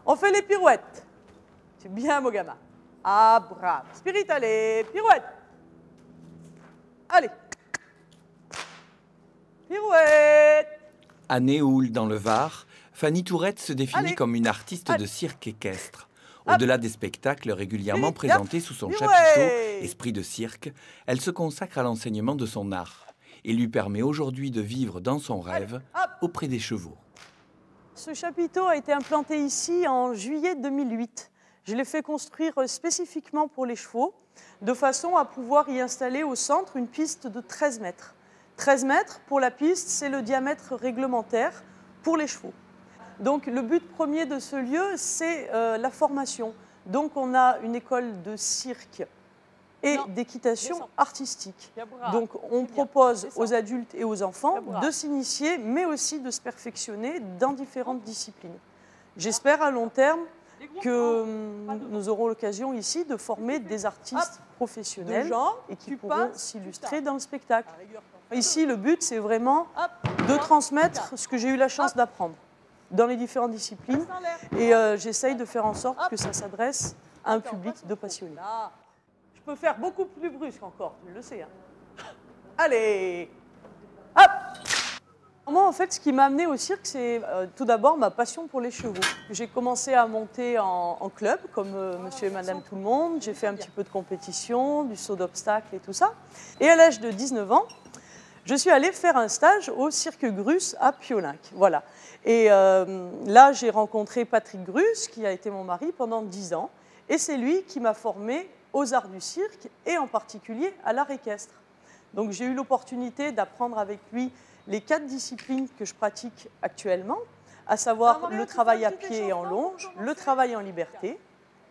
On fait les pirouettes. C'est bien, mon gamin. Ah, bravo. Spirit, allez, pirouette. Allez. Pirouette. À Néoul, dans le Var, Fanny Tourette se définit Allez. comme une artiste de cirque équestre. Au-delà des spectacles régulièrement Spirit, présentés sous son pirouette. chapiteau « Esprit de cirque », elle se consacre à l'enseignement de son art et lui permet aujourd'hui de vivre dans son rêve auprès des chevaux. Ce chapiteau a été implanté ici en juillet 2008. Je l'ai fait construire spécifiquement pour les chevaux, de façon à pouvoir y installer au centre une piste de 13 mètres. 13 mètres, pour la piste, c'est le diamètre réglementaire pour les chevaux. Donc le but premier de ce lieu, c'est la formation. Donc on a une école de cirque et d'équitation artistique. Donc on propose aux adultes et aux enfants de s'initier, mais aussi de se perfectionner dans différentes disciplines. J'espère à long terme que nous aurons l'occasion ici de former des artistes professionnels et qui pourront s'illustrer dans le spectacle. Ici, le but, c'est vraiment de transmettre ce que j'ai eu la chance d'apprendre dans les différentes disciplines et j'essaye de faire en sorte que ça s'adresse à un public de passionnés. Je peux faire beaucoup plus brusque encore, tu le sais. Hein. Allez, hop. Moi, en fait, ce qui m'a amené au cirque, c'est tout d'abord ma passion pour les chevaux. J'ai commencé à monter en club, comme monsieur et madame tout le monde. J'ai fait un petit peu de compétition, du saut d'obstacles et tout ça. Et à l'âge de 19 ans, je suis allée faire un stage au cirque Grus à Piolenc. Voilà. Et là, j'ai rencontré Patrick Grus, qui a été mon mari pendant 10 ans. Et c'est lui qui m'a formée aux arts du cirque et en particulier à l'art équestre. Donc j'ai eu l'opportunité d'apprendre avec lui les 4 disciplines que je pratique actuellement, à savoir le travail à pied et en longe, le travail en liberté,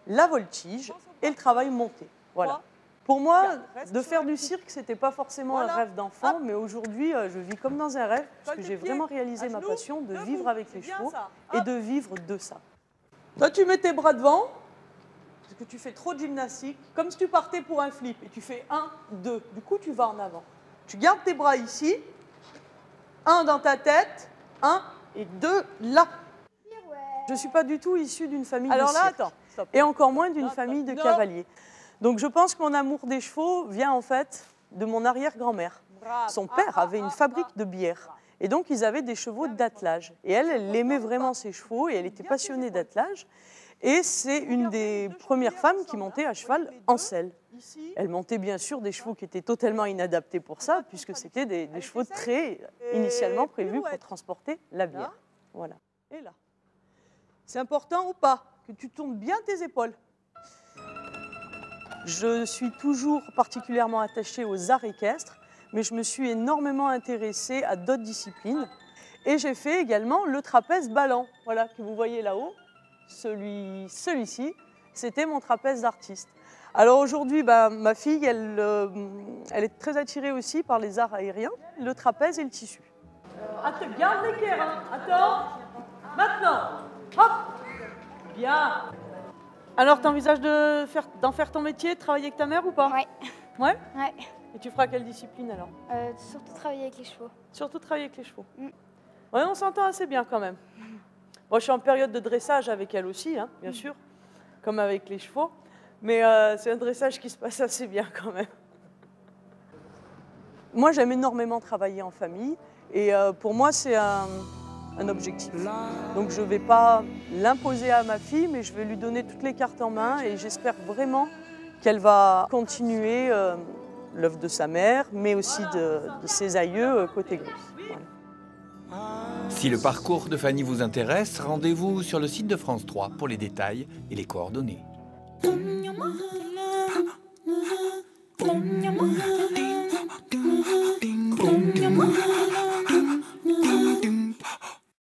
la voltige et le travail monté. Voilà. Pour moi, de faire du cirque, ce n'était pas forcément un rêve d'enfant, mais aujourd'hui, je vis comme dans un rêve, parce que j'ai vraiment réalisé ma passion de vivre avec les chevaux et de vivre de ça. Toi, tu mets tes bras devant, parce que tu fais trop de gymnastique, comme si tu partais pour un flip, et tu fais 1, 2, du coup, tu vas en avant. Tu gardes tes bras ici, 1 dans ta tête, 1 et 2 là. Je ne suis pas du tout issue d'une famille de cirque, et encore moins d'une famille de cavaliers. Donc je pense que mon amour des chevaux vient en fait de mon arrière-grand-mère. Son père avait une fabrique de bière. Et donc ils avaient des chevaux d'attelage. Et elle aimait vraiment ses chevaux et elle était passionnée d'attelage. Et c'est une des premières femmes qui montait à cheval en selle. Elle montait bien sûr des chevaux qui étaient totalement inadaptés pour ça, puisque c'était des chevaux de trait initialement prévus pour transporter la bière. Voilà. Et là. C'est important ou pas que tu tournes bien tes épaules. Je suis toujours particulièrement attachée aux arts équestres, mais je me suis énormément intéressée à d'autres disciplines. Et j'ai fait également le trapèze ballant, voilà, que vous voyez là-haut. Celui-ci, c'était mon trapèze d'artiste. Alors aujourd'hui, ma fille, elle est très attirée aussi par les arts aériens, le trapèze et le tissu. Attends, garde l'équerre, hein. Attends, maintenant, hop, bien. Alors, tu envisages d'en faire ton métier, de travailler avec ta mère ou pas? Ouais. Ouais? Ouais. Et tu feras quelle discipline alors? Surtout travailler avec les chevaux. Surtout travailler avec les chevaux. Ouais, on s'entend assez bien quand même. Moi, je suis en période de dressage avec elle aussi, hein, bien sûr, comme avec les chevaux. Mais c'est un dressage qui se passe assez bien quand même. Moi, j'aime énormément travailler en famille. Et pour moi, c'est un objectif. Donc je ne vais pas l'imposer à ma fille, mais je vais lui donner toutes les cartes en main et j'espère vraiment qu'elle va continuer l'œuvre de sa mère, mais aussi de ses aïeux côté Grus. Voilà. Si le parcours de Fanny vous intéresse, rendez-vous sur le site de France 3 pour les détails et les coordonnées.